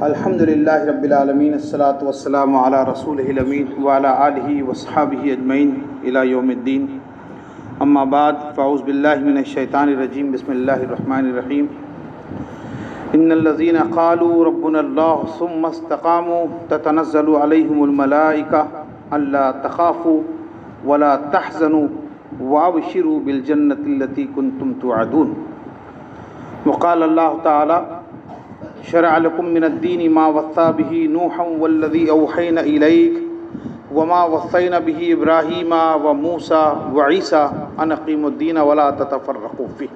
الحمد للہ رب العالمین، الصلاۃ والسلام علی رسولہ الامین وعلی آلہ وصحبہ اجمعین الی یوم الدین، اما بعد فاعوذ باللہ من الشیطان الرجیم، بسم اللہ الرحمن الرحیم۔ ان الذین قالوا ربنا اللہ ثم استقاموا تتنزل علیہم الملائکہ الا تخافوا ولا تحزنوا وابشروا بالجنۃ التی کنتم توعدون۔ وقال اللہ تعالی شرع لكم من الدين ما وصى به نوحا والذي أوحينا إليك وما وصينا به إبراهيم وموسى وعيسى أن أقيموا الدين ولا تتفرقوا فيه۔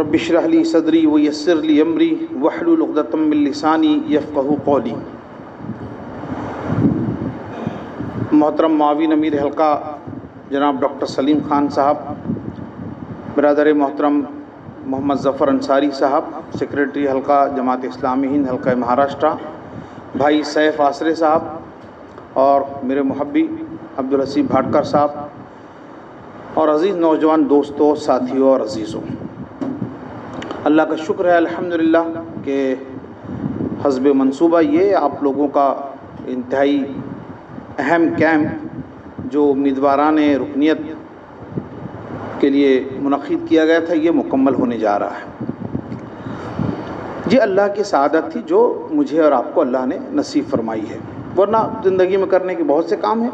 رب اشرح لي صدري ويسر لي أمري واحلل عقدة من لساني يفقهوا قولي۔ محترم معاون امیر حلقہ جناب ڈاکٹر سلیم خان صاحب، برادر محترم محمد ظفر انصاری صاحب، سیکریٹری حلقہ جماعت اسلامی ہند حلقہ مہاراشٹرا، بھائی سیف آسرے صاحب، اور میرے محبی عبدالحسیب بھاٹکر صاحب، اور عزیز نوجوان دوستوں، ساتھیوں اور عزیزوں، اللہ کا شکر ہے الحمدللہ کہ حزب منصوبہ یہ آپ لوگوں کا انتہائی اہم کیمپ جو امیدواران رکنیت کے لیے منعقد کیا گیا تھا، یہ مکمل ہونے جا رہا ہے۔ یہ اللہ کی سعادت تھی جو مجھے اور آپ کو اللہ نے نصیب فرمائی ہے، ورنہ زندگی میں کرنے کے بہت سے کام ہیں۔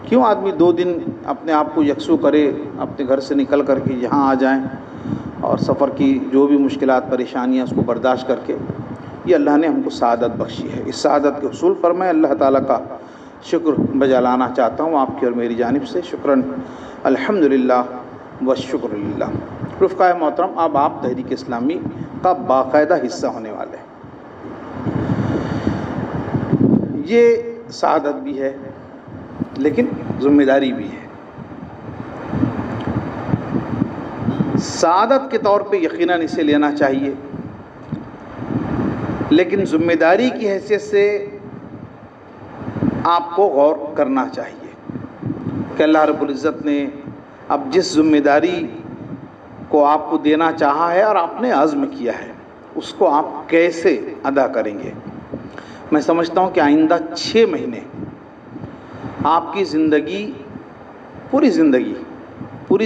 کیوں آدمی 2 دن اپنے آپ کو یکسو کرے، اپنے گھر سے نکل کر کے یہاں آ جائیں اور سفر کی جو بھی مشکلات پریشانیاں اس کو برداشت کر کے، یہ اللہ نے ہم کو سعادت بخشی ہے۔ اس سعادت کے حصول پر میں اللہ تعالیٰ کا شکر بجا لانا چاہتا ہوں آپ کی اور میری جانب سے۔ شکراً الحمدللہ والشکر للہ۔ رفقائے محترم، اب آپ تحریک اسلامی کا باقاعدہ حصہ ہونے والے ہیں۔ یہ سعادت بھی ہے لیکن ذمہ داری بھی ہے۔ سعادت کے طور پہ یقیناً اسے لینا چاہیے، لیکن ذمہ داری کی حیثیت سے آپ کو غور کرنا چاہیے کہ اللہ رب العزت نے اب جس ذمہ داری کو آپ کو دینا چاہا ہے اور آپ نے عزم کیا ہے، اس کو آپ کیسے ادا کریں گے۔ میں سمجھتا ہوں کہ آئندہ 6 مہینے آپ کی زندگی، پوری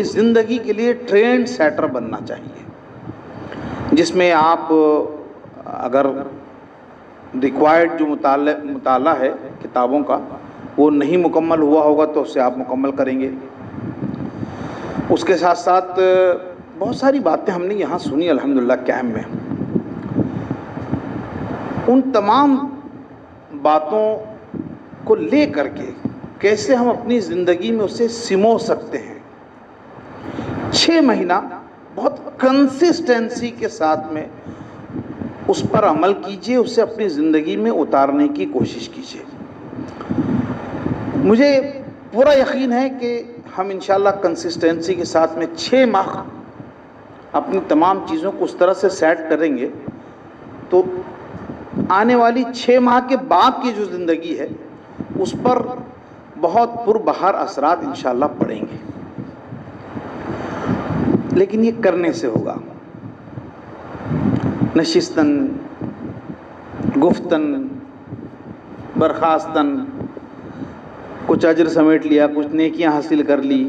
زندگی کے لیے ٹرینڈ سیٹر بننا چاہیے، جس میں آپ اگر ریکوائرڈ جو مطالعہ ہے کتابوں کا وہ نہیں مکمل ہوا ہوگا تو اسے آپ مکمل کریں گے۔ اس کے ساتھ ساتھ بہت ساری باتیں ہم نے یہاں سنی الحمدللہ کیمپ میں، ان تمام باتوں کو لے کر کے کیسے ہم اپنی زندگی میں اسے سمو سکتے ہیں۔ 6 مہینہ بہت کنسسٹنسی کے ساتھ میں اس پر عمل کیجئے، اسے اپنی زندگی میں اتارنے کی کوشش کیجئے۔ مجھے پورا یقین ہے کہ ہم انشاءاللہ کنسسٹنسی کے ساتھ میں 6 ماہ اپنی تمام چیزوں کو اس طرح سے سیٹ کریں گے تو آنے والی 6 ماہ کے بعد کی جو زندگی ہے اس پر بہت پربہار اثرات انشاءاللہ پڑیں گے، لیکن یہ کرنے سے ہوگا۔ نشستن، گفتن، برخاستن، کچھ اجر سمیٹ لیا، کچھ نیکیاں حاصل کر لی،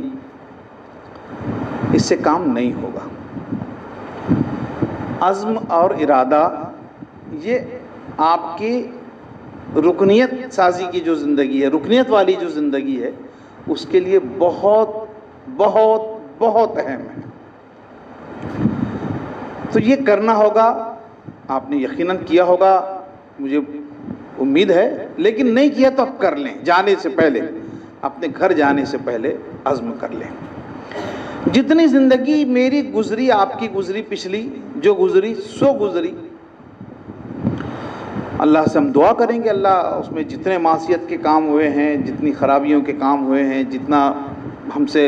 اس سے کام نہیں ہوگا۔ عزم اور ارادہ یہ آپ کی رکنیت سازی کی جو زندگی ہے، رکنیت والی جو زندگی ہے، اس کے لیے بہت بہت بہت اہم ہے۔ تو یہ کرنا ہوگا، آپ نے یقیناً کیا ہوگا، مجھے امید ہے، لیکن نہیں کیا تو اب کر لیں، جانے سے پہلے، اپنے گھر جانے سے پہلے عزم کر لیں۔ جتنی زندگی میری گزری، آپ کی گزری، پچھلی جو گزری سو گزری، اللہ سے ہم دعا کریں گے اللہ اس میں جتنے معصیت کے کام ہوئے ہیں، جتنی خرابیوں کے کام ہوئے ہیں، جتنا ہم سے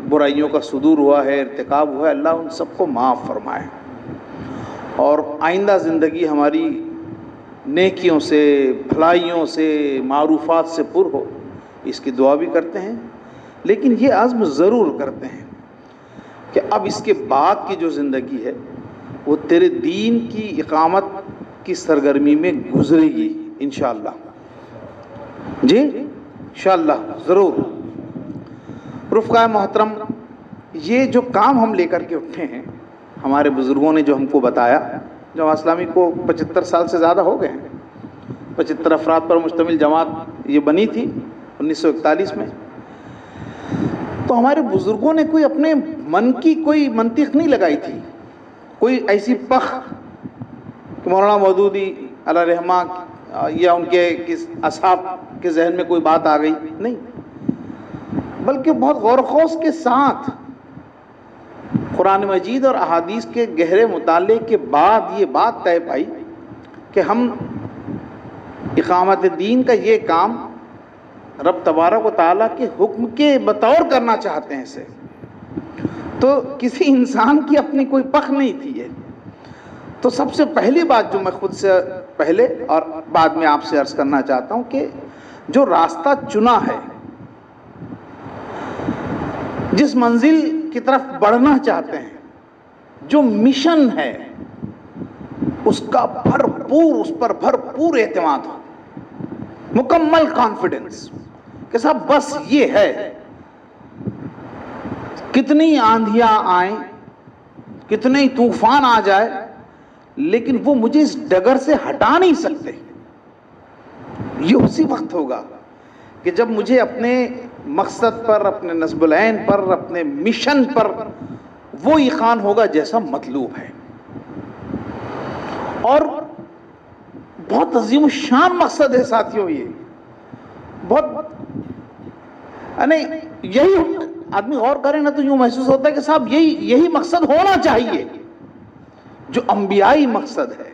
برائیوں کا صدور ہوا ہے، ارتکاب ہوا ہے، اللہ ان سب کو معاف فرمائے اور آئندہ زندگی ہماری نیکیوں سے، بھلائیوں سے، معروفات سے پر ہو، اس کی دعا بھی کرتے ہیں۔ لیکن یہ عزم ضرور کرتے ہیں کہ اب اس کے بعد کی جو زندگی ہے وہ تیرے دین کی اقامت کی سرگرمی میں گزرے گی انشاءاللہ. جی انشاءاللہ ضرور. رفقائے محترم، یہ جو کام ہم لے کر کے اٹھے ہیں، ہمارے بزرگوں نے جو ہم کو بتایا، جماعت اسلامی کو 75 سال سے زیادہ ہو گئے ہیں. 75 افراد پر مشتمل جماعت یہ بنی تھی 1941 میں. تو ہمارے بزرگوں نے کوئی اپنے من کی کوئی منطق نہیں لگائی تھی، کوئی ایسی پخ کہ مولانا مودودی علیہ رحمہ یا ان کے اصحاب کے ذہن میں کوئی بات آ گئی، نہیں، بلکہ بہت غور و خوض کے ساتھ قرآن مجید اور احادیث کے گہرے مطالعے کے بعد یہ بات طے پائی کہ ہم اقامت دین کا یہ کام رب تبارک و تعالیٰ کے حکم کے بطور کرنا چاہتے ہیں. اسے تو کسی انسان کی اپنی کوئی پخ نہیں تھی یہ. تو سب سے پہلی بات جو میں خود سے پہلے اور بعد میں آپ سے عرض کرنا چاہتا ہوں کہ جو راستہ چنا ہے، جس منزل کی طرف بڑھنا چاہتے ہیں، جو مشن ہے، اس کا اس پر بھرپور اعتماد ہو، مکمل کانفیڈنس کہ صاحب بس یہ ہے. کتنی آندھیاں آئیں، کتنے طوفان آ جائے، لیکن وہ مجھے اس ڈگر سے ہٹا نہیں سکتے. یہ اسی وقت ہوگا کہ جب مجھے اپنے مقصد پر، اپنے نصب العین پر، اپنے مشن پر وہ یقین ہوگا جیسا مطلوب ہے. اور بہت عظیم الشان مقصد ہے ساتھیوں. یہ بہت یہی آدمی غور کرے نا تو یوں محسوس ہوتا ہے کہ صاحب یہی مقصد ہونا چاہیے جو انبیائی مقصد ہے.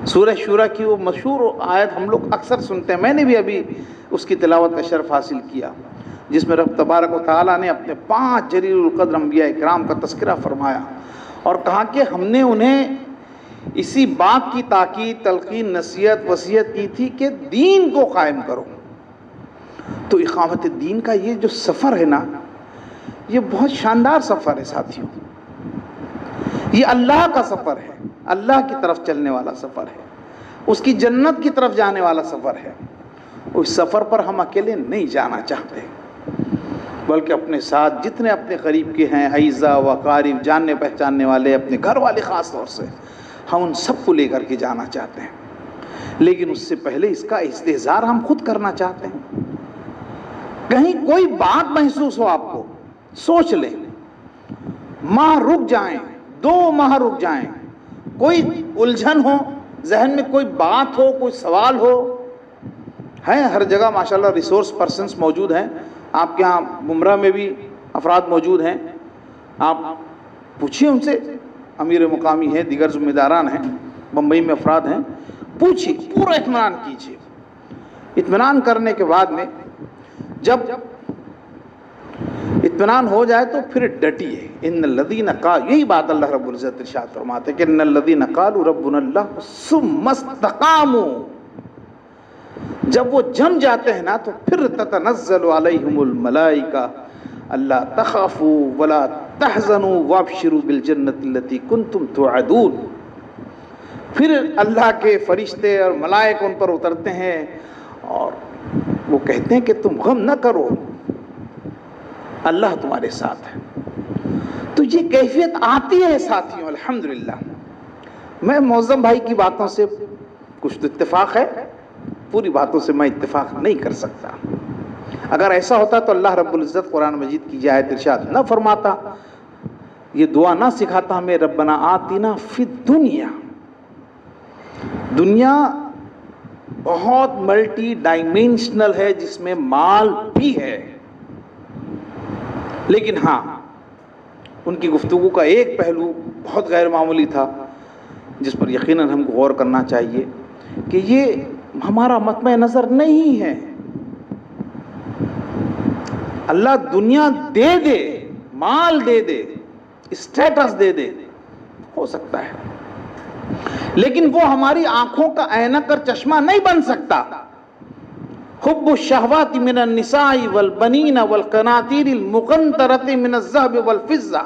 سورہ شورى کی وہ مشہور آیت ہم لوگ اکثر سنتے ہیں، میں نے بھی ابھی اس کی تلاوت کا شرف حاصل کیا، جس میں رب تبارک و تعالیٰ نے اپنے 5 جلیل القدر انبیاء اکرام کا تذکرہ فرمایا اور کہا کہ ہم نے انہیں اسی بات کی تاکید، تلقین، نصیحت، وصیت کی تھی کہ دین کو قائم کرو. تو اقامت دین کا یہ جو سفر ہے نا، یہ بہت شاندار سفر ہے ساتھیوں. یہ اللہ کا سفر ہے، اللہ کی طرف چلنے والا سفر ہے، اس کی جنت کی طرف جانے والا سفر ہے. اس سفر پر ہم اکیلے نہیں جانا چاہتے، بلکہ اپنے ساتھ جتنے اپنے قریب کے ہیں، اعزا و اقارب، جاننے پہچاننے والے، اپنے گھر والے خاص طور سے، ہم ان سب کو لے کر کے جانا چاہتے ہیں. لیکن اس سے پہلے اس کا استحضار ہم خود کرنا چاہتے ہیں. کہیں کوئی بات محسوس ہو آپ کو، سوچ لیں، ماہ رک جائیں، 2 ماہ رک جائیں، کوئی الجھن ہو ذہن میں، کوئی بات ہو، کوئی سوال ہو. ہیں ہر جگہ ماشاءاللہ ریسورس پرسنز موجود ہیں. آپ کے ہاں بمرہ میں بھی افراد موجود ہیں، آپ پوچھیے ان سے. امیر مقامی ہیں، دیگر ذمہ داران ہیں، بمبئی میں افراد ہیں، پوچھیے، پورا اطمینان کیجیے. اطمینان کرنے کے بعد میں جب اطمینان ہو جائے تو پھر ڈٹیے. ان الذین قالوا، یہی بات اللہ رب العزت ارشاد فرماتے ہیں کہ ان الذین قالوا ربنا اللہ ثم استقاموا. جب وہ جم جاتے ہیں نا تو پھر تتنزل علیہم الملائکہ اللہ تخافوا ولا تحزنوا وابشروا بالجنۃ التي کنتم توعدون. پھر اللہ کے فرشتے اور ملائکہ ان پر اترتے ہیں اور وہ کہتے ہیں کہ تم غم نہ کرو، اللہ تمہارے ساتھ ہے. تو یہ کیفیت آتی ہے ساتھیوں الحمدللہ. میں معظم بھائی کی باتوں سے کچھ تو اتفاق ہے، پوری باتوں سے میں اتفاق نہیں کر سکتا. اگر ایسا ہوتا تو اللہ رب العزت قرآن مجید کی آیت ارشاد نہ فرماتا، یہ دعا نہ سکھاتا ہمیں، ربنا آتنا فی الدنیا. دنیا بہت ملٹی ڈائمینشنل ہے، جس میں مال بھی ہے. لیکن ہاں، ان کی گفتگو کا ایک پہلو بہت غیر معمولی تھا جس پر یقیناً ہم کو غور کرنا چاہیے کہ یہ ہمارا مطمع نظر نہیں ہے. اللہ دنیا دے دے، مال دے دے، اسٹیٹس دے دے، ہو سکتا ہے، لیکن وہ ہماری آنکھوں کا اینک اور چشمہ نہیں بن سکتا. حب الشہوات من النساء والبنین والقناطیر المقنطرۃ من الذہب والفضہ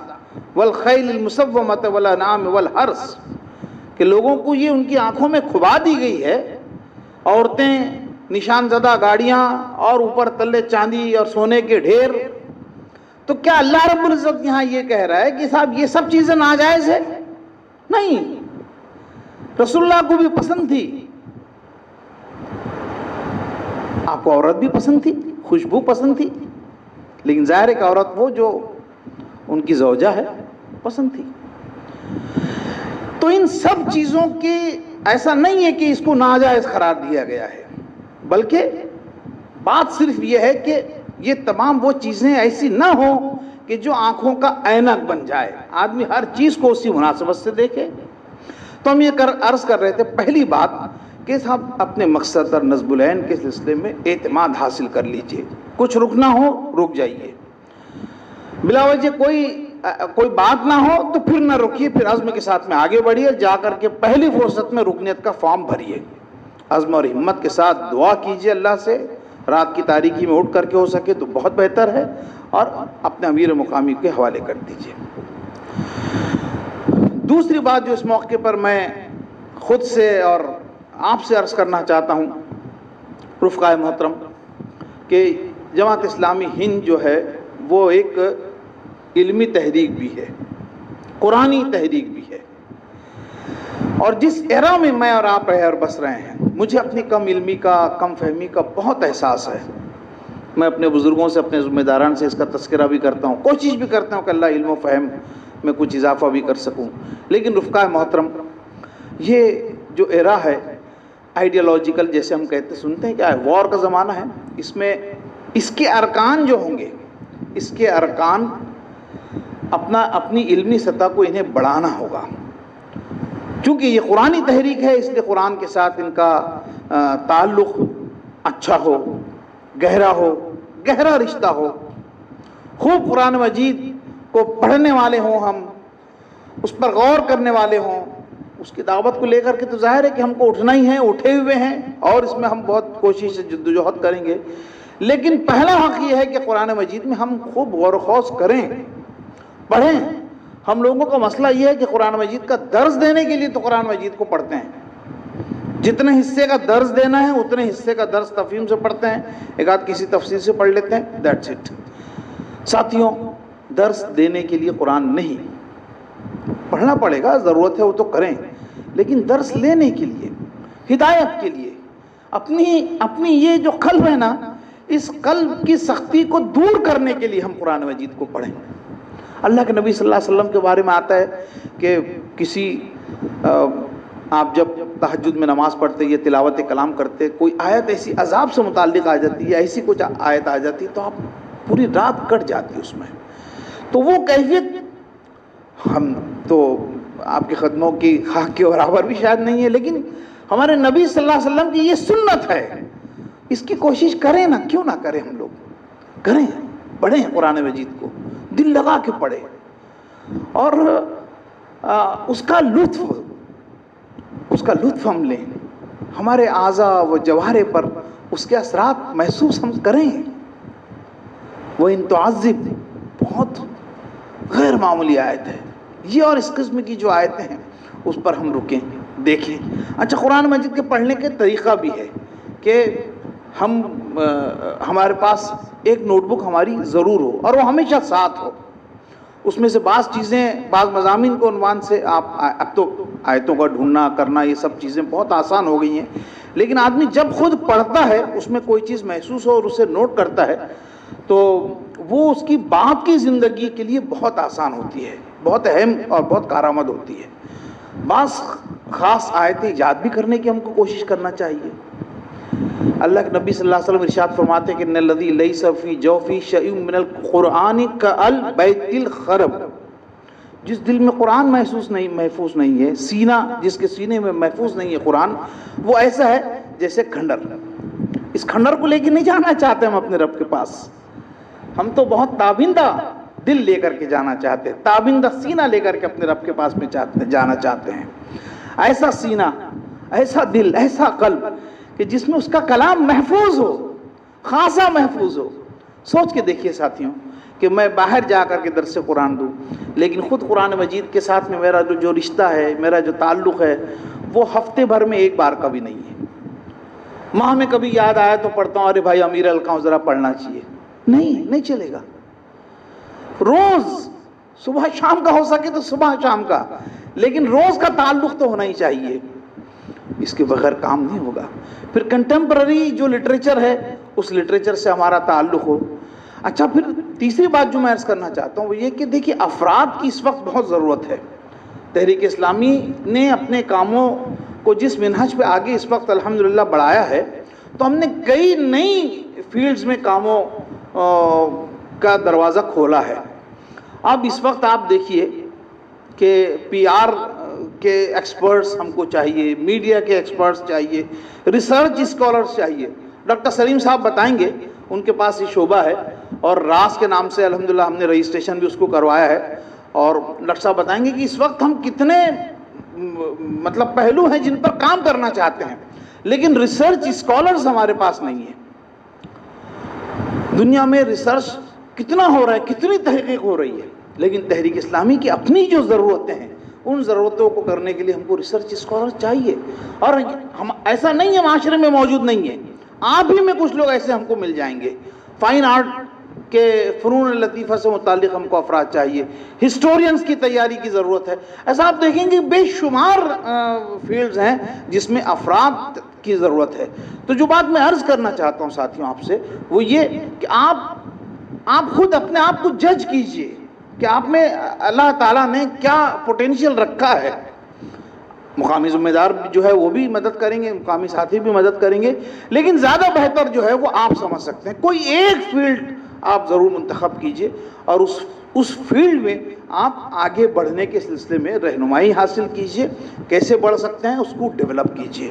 والخیل المسومۃ والانعام والحرث، کہ لوگوں کو یہ ان کی آنکھوں میں کھبا دی گئی ہے، عورتیں، نشان زدہ گاڑیاں اور اوپر تلے چاندی اور سونے کے ڈھیر. تو کیا اللہ رب العزت یہاں یہ کہہ رہا ہے کہ صاحب یہ سب چیزیں ناجائز ہے؟ نہیں، رسول اللہ کو بھی پسند تھی، آپ کو عورت بھی پسند تھی، خوشبو پسند تھی، لیکن ظاہر ہے کہ عورت وہ جو ان کی زوجہ ہے پسند تھی. تو ان سب چیزوں کی ایسا نہیں ہے کہ اس کو ناجائز قرار دیا گیا ہے، بلکہ بات صرف یہ ہے کہ یہ تمام وہ چیزیں ایسی نہ ہوں کہ جو آنکھوں کا اینک بن جائے، آدمی ہر چیز کو اسی مناسبت سے دیکھے. تو ہم یہ عرض کر رہے تھے، پہلی بات کہ صاحب اپنے مقصد اور نصب العین کے سلسلے میں اعتماد حاصل کر لیجئے، کچھ رکنا ہو رک جائیے، بلا وجہ کوئی بات نہ ہو تو پھر نہ رکیے، پھر عزم کے ساتھ میں آگے بڑھیے، جا کر کے پہلی فرصت میں رکنیت کا فارم بھریے، عزم اور ہمت کے ساتھ دعا کیجئے اللہ سے، رات کی تاریکی میں اٹھ کر کے ہو سکے تو بہت بہتر ہے، اور اپنے امیر مقامی کے حوالے کر دیجئے. دوسری بات جو اس موقع پر میں خود سے اور آپ سے عرض کرنا چاہتا ہوں رفقائے محترم، کہ جماعت اسلامی ہند جو ہے وہ ایک علمی تحریک بھی ہے، قرآنی تحریک بھی ہے، اور جس ایرا میں میں اور آپ رہے اور بس رہے ہیں، مجھے اپنی کم علمی کا، کم فہمی کا بہت احساس ہے. میں اپنے بزرگوں سے، اپنے ذمہ داران سے اس کا تذکرہ بھی کرتا ہوں، کوشش بھی کرتا ہوں کہ اللہ علم و فہم میں کچھ اضافہ بھی کر سکوں. لیکن رفقائے محترم، یہ جو ایرا ہے آئیڈیالوجیکل، جیسے ہم کہتے سنتے ہیں کیا ہے، وار کا زمانہ ہے، اس میں اس کے ارکان جو ہوں گے، اس کے ارکان اپنی علمی سطح کو انہیں بڑھانا ہوگا. چونکہ یہ قرآنی تحریک ہے، اس لیے قرآن کے ساتھ ان کا تعلق اچھا ہو، گہرا رشتہ ہو، خوب قرآن مجید کو پڑھنے والے ہوں، ہم اس پر غور کرنے والے ہوں. اس کی دعوت کو لے کر کے تو ظاہر ہے کہ ہم کو اٹھنا ہی ہے، اٹھے ہوئے ہیں، اور اس میں ہم بہت کوشش سے جدوجہد کریں گے. لیکن پہلا حق یہ ہے کہ قرآن مجید میں ہم خوب غور و خوض کریں، پڑھیں. ہم لوگوں کا مسئلہ یہ ہے کہ قرآن مجید کا درس دینے کے لیے تو قرآن مجید کو پڑھتے ہیں، جتنے حصے کا درس دینا ہے اتنے حصے کا درس تفہیم سے پڑھتے ہیں، ایک آدھ کسی تفسیر سے پڑھ لیتے ہیں، دیٹس اٹ. ساتھیوں، درس دینے کے لیے قرآن نہیں، پڑھنا پڑے گا، ضرورت ہے وہ تو کریں، لیکن درس لینے کے لیے، ہدایت کے لیے، اپنی یہ جو قلب ہے نا، اس قلب کی سختی کو دور کرنے کے لیے ہم قرآن مجید کو پڑھیں. اللہ کے نبی صلی اللہ علیہ وسلم کے بارے میں آتا ہے کہ آپ جب تہجد میں نماز پڑھتے یا تلاوت کلام کرتے، کوئی آیت ایسی عذاب سے متعلق آ جاتی ہے، ایسی کچھ آیت آ جاتی تو آپ پوری رات کٹ جاتی اس میں. تو وہ کیفیت ہم تو آپ کے قدموں کی خاک کے برابر بھی شاید نہیں ہے، لیکن ہمارے نبی صلی اللہ علیہ وسلم کی یہ سنت ہے، اس کی کوشش کریں نا، کیوں نہ کریں، ہم لوگ کریں، پڑھیں قرآن مجید کو، دل لگا کے پڑھیں، اور اس کا لطف ہم لیں، ہمارے اعضاء و جوارح پر اس کے اثرات محسوس ہم کریں. وَإِن تُعَذِّبْ بہت غیر معمولی آیت ہے یہ، اور اس قسم کی جو آیتیں ہیں اس پر ہم رکیں، دیکھیں. اچھا، قرآن مجید کے پڑھنے کے طریقہ بھی ہے کہ ہمارے پاس ایک نوٹ بک ہماری ضرور ہو، اور وہ ہمیشہ ساتھ ہو. اس میں سے بعض چیزیں، بعض مضامین کو عنوان سے اب تو آیتوں کا ڈھونڈنا کرنا، یہ سب چیزیں بہت آسان ہو گئی ہیں، لیکن آدمی جب خود پڑھتا ہے، اس میں کوئی چیز محسوس ہو اور اسے نوٹ کرتا ہے، تو وہ اس کی بعد کی زندگی کے لیے بہت آسان ہوتی ہے، بہت اہم اور بہت کارآمد ہوتی ہے. بعض خاص آیتیں یاد بھی کرنے کی ہم کو کوشش کرنا چاہیے. اللہ کے نبی صلی اللہ علیہ وسلم ارشاد فرماتے ہیں کہ ان الذی لیس فی جوفی شیء من القرآن کالبیت الخرب، جس دل میں قرآن محفوظ نہیں ہے، سینہ جس کے سینے میں محفوظ نہیں ہے قرآن، وہ ایسا ہے جیسے کھنڈر. اس کھنڈر کو لے کے نہیں جانا چاہتے ہم اپنے رب کے پاس، ہم تو بہت تابندہ دل لے کر کے جانا چاہتے ہیں، تابندہ سینہ لے کر کے اپنے رب کے پاس میں جانا چاہتے ہیں. ایسا سینہ، ایسا دل، ایسا قلب کہ جس میں اس کا کلام محفوظ ہو، خاصا محفوظ ہو. سوچ کے دیکھیے ساتھیوں کہ میں باہر جا کر کے درس قرآن دوں، لیکن خود قرآن مجید کے ساتھ میں میرا جو رشتہ ہے، میرا جو تعلق ہے، وہ ہفتے بھر میں ایک بار کبھی نہیں ہے۔ ماہ میں کبھی یاد آیا تو پڑھتا ہوں، ارے بھائی امیر القاؤں ذرا پڑھنا چاہیے، نہیں چلے گا۔ روز صبح شام کا ہو سکے تو صبح شام کا، لیکن روز کا تعلق تو ہونا ہی چاہیے، اس کے بغیر کام نہیں ہوگا۔ پھر کنٹمپرری جو لٹریچر ہے اس لٹریچر سے ہمارا تعلق ہو۔ اچھا، پھر تیسری بات جو میں عرض کرنا چاہتا ہوں وہ یہ کہ دیکھیے افراد کی اس وقت بہت ضرورت ہے۔ تحریک اسلامی نے اپنے کاموں کو جس منہج پہ آگے اس وقت الحمدللہ بڑھایا ہے، تو ہم نے کئی نئی فیلڈز میں کاموں کا دروازہ کھولا ہے۔ اب اس وقت آپ دیکھیے کہ پی آر کے ایکسپرٹس ہم کو چاہیے، میڈیا کے ایکسپرٹس چاہیے، ریسرچ اسکالرس چاہیے۔ ڈاکٹر سلیم صاحب بتائیں گے، ان کے پاس یہ شعبہ ہے، اور راس کے نام سے الحمدللہ ہم نے رجسٹریشن بھی اس کو کروایا ہے، اور ڈاکٹر صاحب بتائیں گے کہ اس وقت ہم کتنے مطلب پہلو ہیں جن پر کام کرنا چاہتے ہیں، لیکن ریسرچ اسکالرس ہمارے پاس نہیں ہیں۔ دنیا میں ریسرچ کتنا ہو رہا ہے، کتنی تحقیق ہو رہی ہے، لیکن تحریک اسلامی کی اپنی جو ضرورتیں ہیں ان ضرورتوں کو کرنے کے لیے ہم کو ریسرچ اسکالر چاہیے، اور ہم ایسا نہیں ہے معاشرے میں موجود نہیں ہے، آپ ہی میں کچھ لوگ ایسے ہم کو مل جائیں گے۔ فائن آرٹ کے فنون لطیفہ سے متعلق ہم کو افراد چاہیے، ہسٹورینز کی تیاری کی ضرورت ہے۔ ایسا آپ دیکھیں گے بے شمار فیلڈز ہیں جس میں افراد کی ضرورت ہے۔ تو جو بات میں عرض کرنا چاہتا ہوں ساتھیوں آپ سے وہ یہ کہ آپ خود اپنے آپ کو جج کیجئے کہ آپ میں اللہ تعالیٰ نے کیا پوٹینشیل رکھا ہے۔ مقامی ذمہ دار جو ہے وہ بھی مدد کریں گے، مقامی ساتھی بھی مدد کریں گے، لیکن زیادہ بہتر جو ہے وہ آپ سمجھ سکتے ہیں۔ کوئی ایک فیلڈ آپ ضرور منتخب کیجئے اور اس فیلڈ میں آپ آگے بڑھنے کے سلسلے میں رہنمائی حاصل کیجئے، کیسے بڑھ سکتے ہیں اس کو ڈیولپ کیجئے۔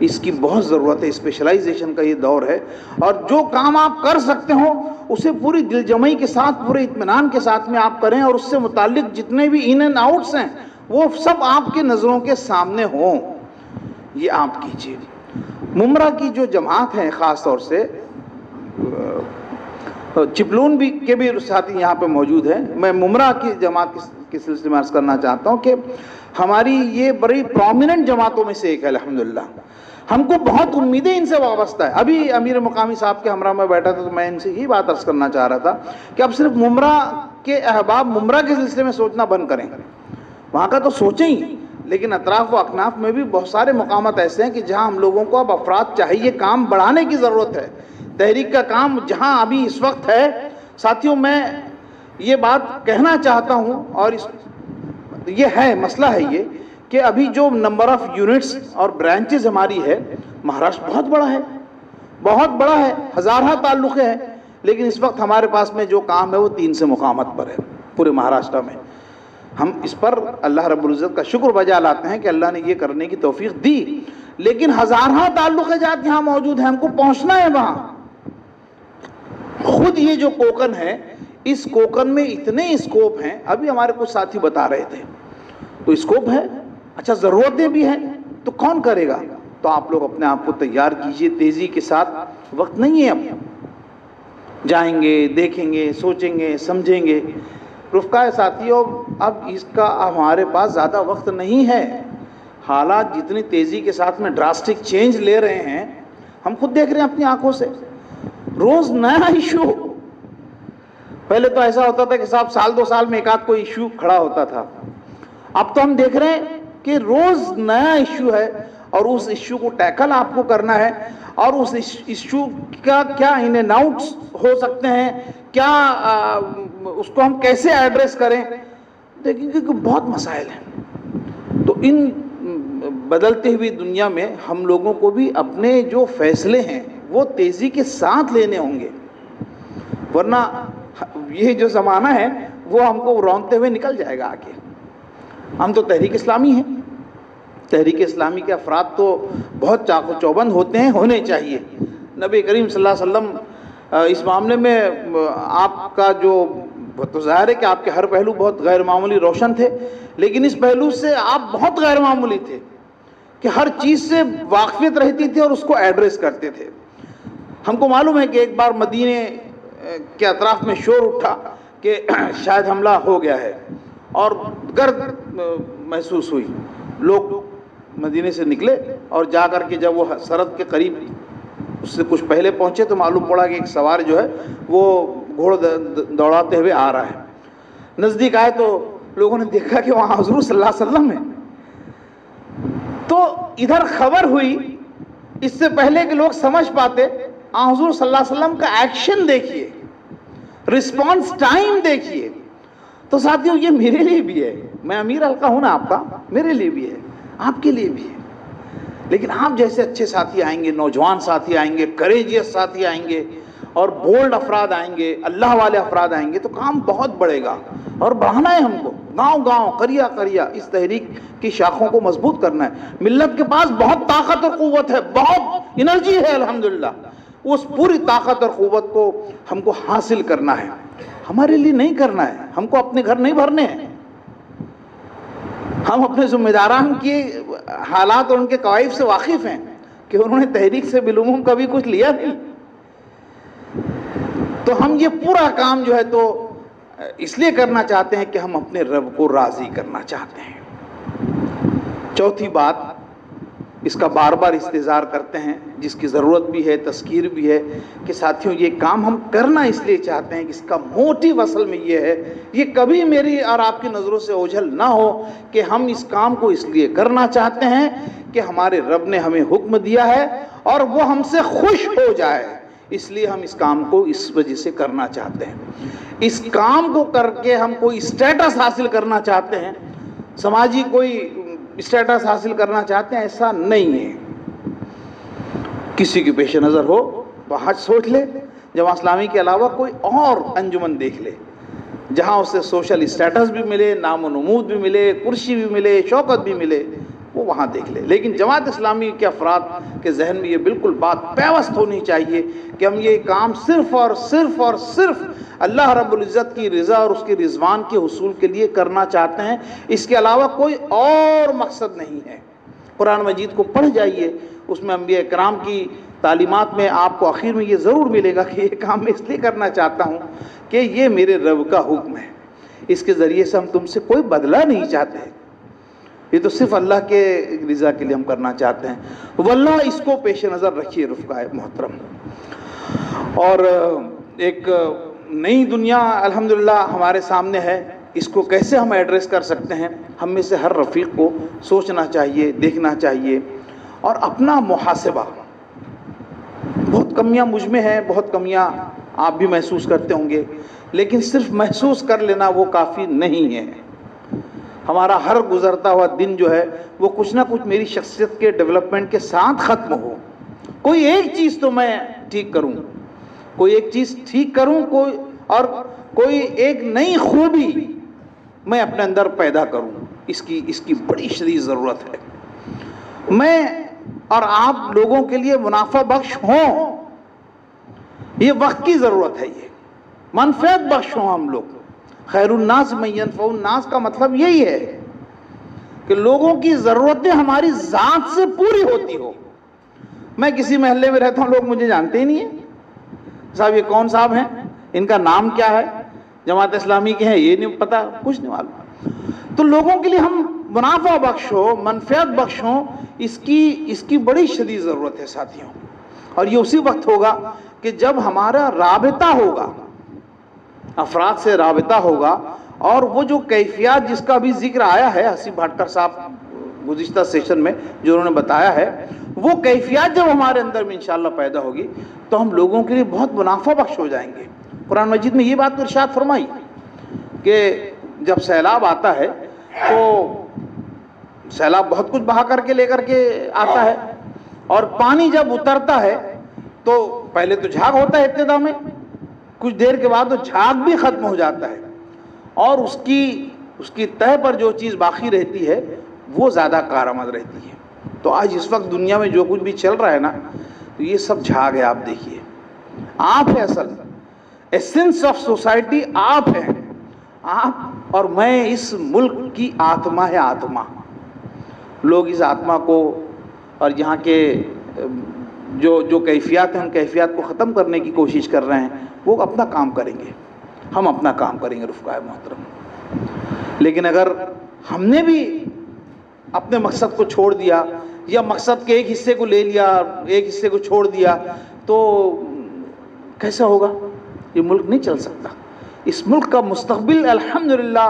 اس کی بہت ضرورت ہے، اسپیشلائزیشن کا یہ دور ہے، اور جو کام آپ کر سکتے ہو اسے پوری دل جمعی کے ساتھ، پورے اطمینان کے ساتھ میں آپ کریں، اور اس سے متعلق جتنے بھی ان اینڈ آؤٹس ہیں وہ سب آپ کی نظروں کے سامنے ہوں، یہ آپ کیجئے۔ ممرہ کی جو جماعت ہے، خاص طور سے چپلون بھی کے بھی ساتھی یہاں پہ موجود ہیں، میں ممرہ کی جماعت کے سلسلے میں عرض کرنا چاہتا ہوں کہ ہماری یہ بڑی پرومیننٹ جماعتوں میں سے ایک ہے الحمدللہ۔ ہم کو بہت امیدیں ان سے وابستہ ہے۔ ابھی امیر مقامی صاحب کے ہمراہ میں بیٹھا تھا تو میں ان سے یہی بات عرض کرنا چاہ رہا تھا کہ اب صرف ممرہ کے احباب ممرہ کے سلسلے میں سوچنا بند کریں، وہاں کا تو سوچیں ہی، لیکن اطراف و اکناف میں بھی بہت سارے مقامات ایسے ہیں کہ جہاں ہم لوگوں کو اب افراد چاہیے، کام بڑھانے کی ضرورت ہے۔ تحریک کا کام جہاں ابھی اس وقت ہے، ساتھیوں میں یہ بات کہنا چاہتا ہوں، اور یہ ہے مسئلہ ہے یہ کہ ابھی جو نمبر آف یونٹس اور برانچز ہماری ہے، مہاراشٹر بہت بڑا ہے، ہزارہ تعلق ہے، لیکن اس وقت ہمارے پاس میں جو کام ہے وہ 3 سے مقامات پر ہے پورے مہاراشٹر میں۔ ہم اس پر اللہ رب العزت کا شکر بجا لاتے ہیں کہ اللہ نے یہ کرنے کی توفیق دی، لیکن ہزارہ تعلق جات یہاں موجود ہیں، ہم کو پہنچنا ہے وہاں۔ خود یہ جو کوکن ہے، اس کوکن میں اتنے اسکوپ ہیں، ابھی ہمارے کچھ ساتھی بتا رہے تھے، تو اسکوپ ہے، اچھا ضرورتیں بھی ہیں، تو کون کرے گا؟ تو آپ لوگ اپنے آپ کو تیار کیجئے تیزی کے ساتھ، وقت نہیں ہے، اب جائیں گے، دیکھیں گے، سوچیں گے، سمجھیں گے۔ رفقائے ساتھیوں، اب اس کا ہمارے پاس زیادہ وقت نہیں ہے۔ حالات جتنی تیزی کے ساتھ میں ڈراسٹک چینج لے رہے ہیں، ہم خود دیکھ رہے ہیں اپنی آنکھوں سے، روز نیا ایشو۔ پہلے تو ایسا ہوتا تھا کہ صاحب سال 2 سال میں ایک آدھ کوئی ایشو کھڑا ہوتا تھا، اب تو ہم دیکھ رہے ہیں کہ روز نیا ایشو ہے، اور اس ایشو کو ٹیکل آپ کو کرنا ہے، اور اس ایشو کا کیا ان اینڈ آؤٹس ہو سکتے ہیں، کیا اس کو ہم کیسے ایڈریس کریں، دیکھیں کہ بہت مسائل ہیں۔ تو ان بدلتے ہوئی دنیا میں ہم لوگوں کو بھی اپنے جو فیصلے ہیں وہ تیزی کے ساتھ لینے ہوں گے، ورنہ یہ جو زمانہ ہے وہ ہم کو رونتے ہوئے نکل جائے گا آگے۔ ہم تو تحریک اسلامی ہیں، تحریک اسلامی کے افراد تو بہت چاق و چوبند ہوتے ہیں، ہونے چاہیے۔ نبی کریم صلی اللہ علیہ وسلم اس معاملے میں آپ کا جو تو ظاہر ہے کہ آپ کے ہر پہلو بہت غیر معمولی روشن تھے، لیکن اس پہلو سے آپ بہت غیر معمولی تھے کہ ہر چیز سے واقفیت رہتی تھی اور اس کو ایڈریس کرتے تھے۔ ہم کو معلوم ہے کہ ایک بار مدینے کے اطراف میں شور اٹھا کہ شاید حملہ ہو گیا ہے اور گرد محسوس ہوئی. لوگ مدینے سے نکلے اور جا کر کے جب وہ سرحد کے قریب اس سے کچھ پہلے پہنچے تو معلوم پڑا کہ ایک سوار جو ہے وہ گھوڑا دوڑاتے ہوئے آ رہا ہے. نزدیک آئے تو لوگوں نے دیکھا کہ وہاں حضور صلی اللہ علیہ وسلم ہے. تو ادھر خبر ہوئی اس سے پہلے کہ لوگ سمجھ پاتے. حضور صلی اللہ علیہ وسلم کا ایکشن دیکھیے, رسپانس ٹائم دیکھیے. تو ساتھیوں یہ میرے لیے بھی ہے, میں امیر حلقہ ہوں نا آپ کا, میرے لیے بھی ہے, آپ کے لیے بھی ہے. لیکن آپ جیسے اچھے ساتھی آئیں گے, نوجوان ساتھی آئیں گے, کریجیس ساتھی آئیں گے اور بولڈ افراد آئیں گے, اللہ والے افراد آئیں گے, تو کام بہت بڑھے گا. اور بڑھانا ہے ہم کو, گاؤں گاؤں, قریہ قریہ, اس تحریک کی شاخوں کو مضبوط کرنا ہے. ملت کے پاس بہت طاقت اور قوت ہے, بہت انرجی ہے الحمدللہ. اس پوری طاقت اور قوت کو ہم کو حاصل کرنا ہے, ہمارے لیے نہیں کرنا ہے. ہم کو اپنے گھر نہیں بھرنے ہیں. ہم اپنے ذمہ داران کے حالات اور ان کے قوائف سے واقف ہیں کہ انہوں نے تحریک سے بالعموم کبھی کچھ لیا نہیں. تو ہم یہ پورا کام جو ہے تو اس لیے کرنا چاہتے ہیں کہ ہم اپنے رب کو راضی کرنا چاہتے ہیں. چوتھی بات, اس کا بار بار استحضار کرتے ہیں, جس کی ضرورت بھی ہے, تذکیر بھی ہے, کہ ساتھیوں یہ کام ہم کرنا اس لیے چاہتے ہیں کہ اس کا موٹیو اصل میں یہ ہے, یہ کبھی میری اور آپ کی نظروں سے اوجھل نہ ہو کہ ہم اس کام کو اس لیے کرنا چاہتے ہیں کہ ہمارے رب نے ہمیں حکم دیا ہے اور وہ ہم سے خوش ہو جائے, اس لیے ہم اس کام کو اس وجہ سے کرنا چاہتے ہیں. اس کام کو کر کے ہم کوئی اسٹیٹس حاصل کرنا چاہتے ہیں, سماجی کوئی اسٹیٹس حاصل کرنا چاہتے ہیں, ایسا نہیں ہے. کسی کے پیش نظر ہو تو حج سوچ لے, جماعت اسلامی کے علاوہ کوئی اور انجمن دیکھ لے جہاں اسے سوشل اسٹیٹس بھی ملے, نام و نمود بھی ملے, کرسی بھی ملے, شوکت بھی ملے, وہ وہاں دیکھ لے. لیکن جماعت اسلامی کے افراد کے ذہن میں یہ بالکل بات پیوست ہونی چاہیے کہ ہم یہ کام صرف اور صرف اور صرف اللہ رب العزت کی رضا اور اس کے رضوان کے حصول کے لیے کرنا چاہتے ہیں, اس کے علاوہ کوئی اور مقصد نہیں ہے. قرآن مجید کو پڑھ جائیے, اس میں انبیاء کرام کی تعلیمات میں آپ کو آخر میں یہ ضرور ملے گا کہ یہ کام میں اس لیے کرنا چاہتا ہوں کہ یہ میرے رب کا حکم ہے, اس کے ذریعے سے ہم تم سے کوئی بدلہ نہیں چاہتے, یہ تو صرف اللہ کے رضا کے لیے ہم کرنا چاہتے ہیں. واللہ اس کو پیش نظر رکھیے رفقائے محترم. اور ایک نئی دنیا الحمدللہ ہمارے سامنے ہے, اس کو کیسے ہم ایڈریس کر سکتے ہیں, ہم میں سے ہر رفیق کو سوچنا چاہیے, دیکھنا چاہیے اور اپنا محاسبہ. بہت کمیاں مجھ میں ہیں, بہت کمیاں آپ بھی محسوس کرتے ہوں گے, لیکن صرف محسوس کر لینا وہ کافی نہیں ہے. ہمارا ہر گزرتا ہوا دن جو ہے وہ کچھ نہ کچھ میری شخصیت کے ڈیولپمنٹ کے ساتھ ختم ہو. کوئی ایک چیز تو میں ٹھیک کروں, کوئی ایک چیز ٹھیک کروں, کوئی ایک نئی خوبی میں اپنے اندر پیدا کروں. اس کی بڑی شدید ضرورت ہے. میں اور آپ لوگوں کے لیے منافع بخش ہوں, یہ وقت کی ضرورت ہے, یہ منفعت بخش ہوں ہم لوگ. خیر الناس من ینفع الناس کا مطلب یہی ہے کہ لوگوں کی ضرورتیں ہماری ذات سے پوری ہوتی ہو. میں کسی محلے میں رہتا ہوں, لوگ مجھے جانتے ہی نہیں ہیں, صاحب یہ کون صاحب ہیں, ان کا نام کیا ہے, جماعت اسلامی کے ہیں, یہ نہیں پتا, کچھ نہیں معلوم. تو لوگوں کے لیے ہم منافع بخش ہو, منفعت بخش ہوں, اس کی بڑی شدید ضرورت ہے ساتھیوں. اور یہ اسی وقت ہوگا کہ جب ہمارا رابطہ ہوگا, افراد سے رابطہ ہوگا, اور وہ جو کیفیات جس کا بھی ذکر آیا ہے, حسیب بھاٹکر صاحب گزشتہ سیشن میں جو انہوں نے بتایا ہے, وہ کیفیات جب ہمارے اندر میں انشاءاللہ پیدا ہوگی تو ہم لوگوں کے لیے بہت منافع بخش ہو جائیں گے. قرآن مجید میں یہ بات تو ارشاد فرمائی کہ جب سیلاب آتا ہے تو سیلاب بہت کچھ بہا کر کے لے کر کے آتا ہے, اور پانی جب اترتا ہے تو پہلے تو جھاگ ہوتا ہے ابتدا میں, کچھ دیر کے بعد تو جھاگ بھی ختم ہو جاتا ہے, اور اس کی تہ پر جو چیز باقی رہتی ہے وہ زیادہ کارآمد رہتی ہے. تو آج اس وقت دنیا میں جو کچھ بھی چل رہا ہے نا, تو یہ سب جھاگ ہے. آپ دیکھیے, آپ ہے اصل ایسنس آف سوسائٹی, آپ ہیں, آپ اور میں اس ملک کی آتما ہے. آتما, لوگ اس آتما کو اور یہاں کے جو کیفیات ہیں ان کیفیات کو ختم کرنے کی کوشش کر رہے ہیں, وہ اپنا کام کریں گے. ہم اپنا کام کریں گے رفقائے محترم۔ لیکن اگر ہم نے بھی اپنے مقصد کو چھوڑ دیا یا مقصد کے ایک حصے کو لے لیا ایک حصے کو چھوڑ دیا تو کیسا ہوگا؟ یہ ملک نہیں چل سکتا۔ اس ملک کا مستقبل الحمدللہ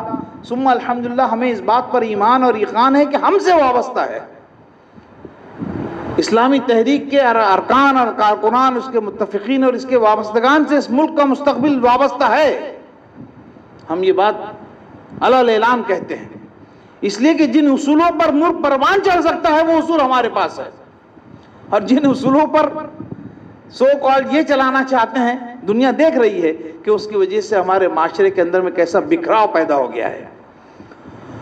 ثم الحمدللہ ہمیں اس بات پر ایمان اور یقین ہے کہ ہم سے وابستہ ہے۔ اسلامی تحریک کے ارکان اور کارکنان، اس کے متفقین اور اس کے وابستگان سے اس ملک کا مستقبل وابستہ ہے۔ ہم یہ بات علی اعلان کہتے ہیں، اس لیے کہ جن اصولوں پر ملک پروان چڑھ سکتا ہے وہ اصول ہمارے پاس ہے، اور جن اصولوں پر سو کالڈ یہ چلانا چاہتے ہیں، دنیا دیکھ رہی ہے کہ اس کی وجہ سے ہمارے معاشرے کے اندر میں کیسا بکھراؤ پیدا ہو گیا ہے۔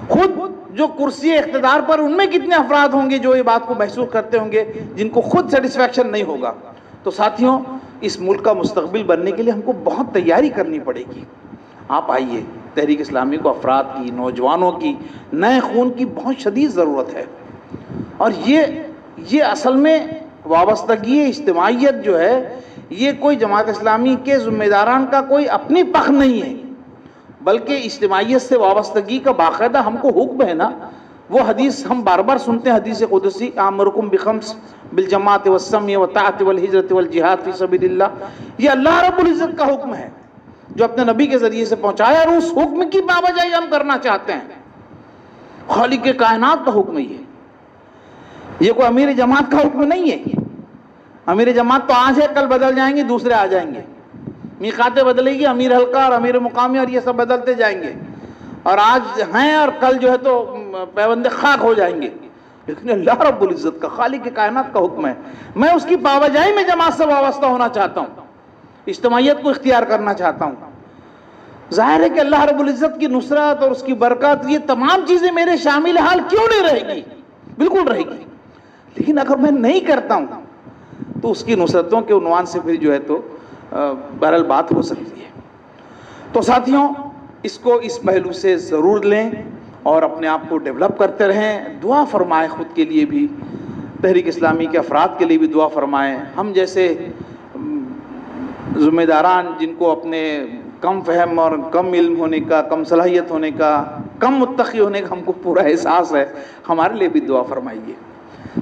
خود جو کرسی اقتدار پر ان میں کتنے افراد ہوں گے جو یہ بات کو محسوس کرتے ہوں گے، جن کو خود سیٹسفیکشن نہیں ہوگا۔ تو ساتھیوں، اس ملک کا مستقبل بننے کے لیے ہم کو بہت تیاری کرنی پڑے گی۔ آپ آئیے، تحریک اسلامی کو افراد کی، نوجوانوں کی، نئے خون کی بہت شدید ضرورت ہے، اور یہ اصل میں وابستگی اجتماعیت جو ہے، یہ کوئی جماعت اسلامی کے ذمہ داران کا کوئی اپنی پخ نہیں ہے، بلکہ اجتماعیت سے وابستگی کا باقاعدہ ہم کو حکم ہے نا۔ وہ حدیث ہم بار بار سنتے ہیں، حدیث قدسی، آمرکم بخمس بالجماعت والسمع والطاعت والہجرت والجہاد فی سبیل اللہ، یہ اللہ رب العزت کا حکم ہے جو اپنے نبی کے ذریعے سے پہنچایا، اور اس حکم کی پابجائی ہم کرنا چاہتے ہیں۔ خالق کائنات کا حکم یہ کوئی امیر جماعت کا حکم نہیں ہے۔ امیر جماعت تو آج ہے، کل بدل جائیں گے، دوسرے آ جائیں گے، میقاتیں بدلے گی، امیر حلقہ اور امیر مقامی اور یہ سب بدلتے جائیں گے، اور آج ہیں اور کل جو ہے تو پیوند خاک ہو جائیں گے۔ لیکن اللہ رب العزت کا، خالق کائنات کا حکم ہے، میں اس کی پابجائی میں جماعت سے وابستہ ہونا چاہتا ہوں، اجتماعیت کو اختیار کرنا چاہتا ہوں۔ ظاہر ہے کہ اللہ رب العزت کی نصرت اور اس کی برکت، یہ تمام چیزیں میرے شامل حال کیوں نہیں رہے گی؟ بالکل رہے گی، لیکن اگر میں نہیں کرتا ہوں تو اس کی نصرتوں کے عنوان سے پھر جو ہے تو بہرحال بات ہو سکتی ہے۔ تو ساتھیوں، اس کو اس پہلو سے ضرور لیں اور اپنے آپ کو ڈیولپ کرتے رہیں۔ دعا فرمائیں خود کے لیے بھی، تحریک اسلامی کے افراد کے لیے بھی دعا فرمائیں۔ ہم جیسے ذمہ داران جن کو اپنے کم فہم اور کم علم ہونے کا، کم صلاحیت ہونے کا، کم متقی ہونے کا ہم کو پورا احساس ہے، ہمارے لیے بھی دعا فرمائیے۔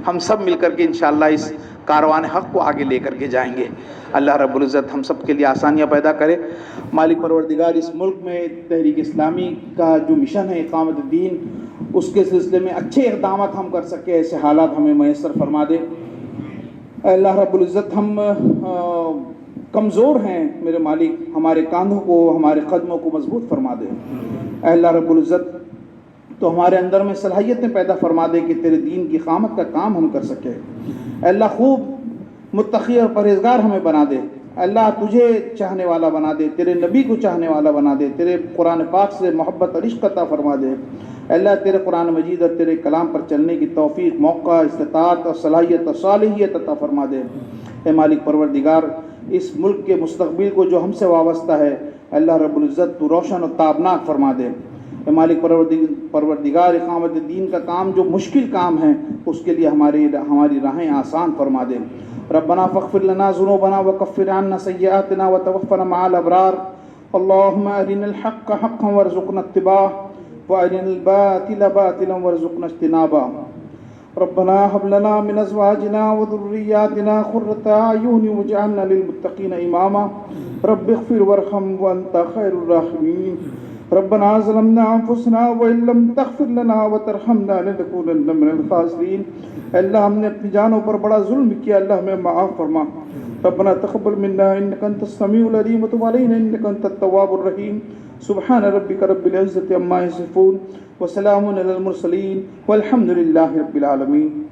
ہم سب مل کر کے انشاءاللہ اس کاروان حق کو آگے لے کر کے جائیں گے۔ اللہ رب العزت ہم سب کے لیے آسانیاں پیدا کرے۔ مالک پروردگار اس ملک میں تحریک اسلامی کا جو مشن ہے اقامت الدین، اس کے سلسلے میں اچھے اقدامات ہم کر سکے، ایسے حالات ہمیں میسر فرما دے۔ اللہ رب العزت، ہم کمزور ہیں میرے مالک، ہمارے کاندھوں کو، ہمارے قدموں کو مضبوط فرما دے۔ اے اللہ رب العزت، تو ہمارے اندر میں صلاحیتیں پیدا فرما دے کہ تیرے دین کی اقامت کا کام ہم کر سکے۔ اے اللہ، خوب متقی اور پرہیزگار ہمیں بنا دے۔ اے اللہ، تجھے چاہنے والا بنا دے، تیرے نبی کو چاہنے والا بنا دے، تیرے قرآن پاک سے محبت اور عشق عطا فرما دے۔ اے اللہ، تیرے قرآن مجید اور تیرے کلام پر چلنے کی توفیق، موقع، استطاعت اور صلاحیت اور صالحیت عطا فرما دے۔ اے مالک پروردگار، اس ملک کے مستقبل کو جو ہم سے وابستہ ہے، اللہ رب العزت تو روشن و تابناک فرما دے۔ اے مالک پروردگار، اقامت دین کا کام جو مشکل کام ہے، اس کے لیے ہماری راہیں آسان فرما دے۔ ربنا فاغفر لنا ذنوبنا وکفر عنا سیئاتنا وتوفنا مع الابرار۔ اللهم ارنا الحق حقا وارزقنا اتباعه وارنا الباطل باطلا وارزقنا اجتنابه۔ ربنا هب لنا من ازواجنا وذرياتنا قرة اعين واجعلنا للمتقين اماما۔ رب اغفر وارحم وانت خير الراحمين۔ ربنا ظلمنا انفسنا وان لم تغفر لنا وترحمنا لنكونن من الخاسرين۔ اللہ، ہم نے اپنی جانوں پر بڑا ظلم کیا، اللہ ہمیں معاف فرما۔ ربنا تقبل منا انك انت السميع العليم وتب علينا انك انت التواب الرحيم۔ سبحان ربك رب العزة عما يصفون وسلام على المرسلين والحمد لله رب العالمين۔